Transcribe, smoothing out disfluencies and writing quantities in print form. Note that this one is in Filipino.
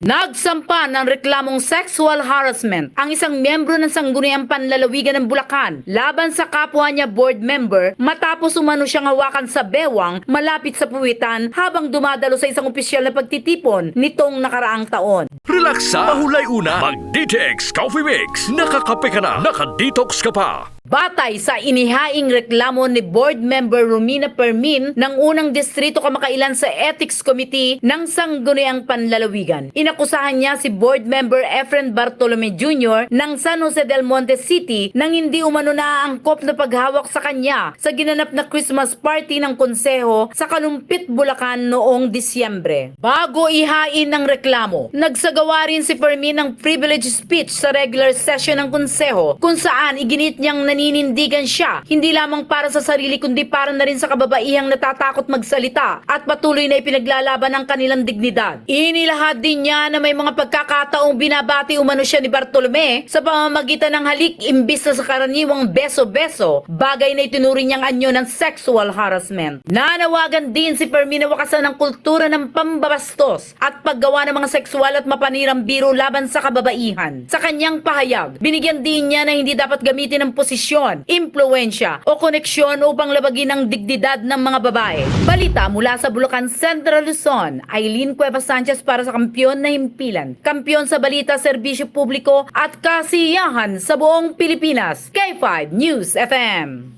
Nagsampa ng reklamong sexual harassment ang isang miyembro ng Sangguniang Panlalawigan ng Bulacan laban sa kapwa niya board member matapos umano siyang hawakan sa bewang malapit sa puwitan habang dumadalo sa isang opisyal na pagtitipon nitong nakaraang taon. Relaksa, mahulay una, mag-DTX Coffee Mix. Nakakape ka na, naka-detox ka pa. Batay sa inihaing reklamo ni Board Member Romina Permin ng unang distrito kamakailan sa Ethics Committee ng Sangguniang Panlalawigan. Inakusahan niya si Board Member Efren Bartolome Jr. ng San Jose del Monte City nang hindi umano naaangkop na paghawak sa kanya sa ginanap na Christmas party ng konseho sa Kalumpit, Bulacan noong Disyembre. Bago ihain ng reklamo, nagsagawa rin si Permin ng privilege speech sa regular session ng konseho kung saan iginit niyang naninindigan siya, hindi lamang para sa sarili kundi para na rin sa kababaihang natatakot magsalita at patuloy na ipinaglalaban ang kanilang dignidad. Inilahad din niya na may mga pagkakataong binabati umano siya ni Bartolome sa pamamagitan ng halik imbis na sa karaniwang beso-beso, bagay na itinuring niyang anyo ng sexual harassment. Nanawagan din si Permin na wakasan ng kultura ng pambabastos at paggawa ng mga sexual at mapanirang biro laban sa kababaihan. Sa kanyang pahayag, binigyan din niya na hindi dapat gamitin ng posisyon, impluensya o koneksyon upang labagin ang dignidad ng mga babae. Balita mula sa Bulacan Central Luzon, Aileen Cuevas Sanchez para sa Kampiyon na Himpilan. Kampiyon sa balita, serbisyo publiko at kasiyahan sa buong Pilipinas. K5 News FM.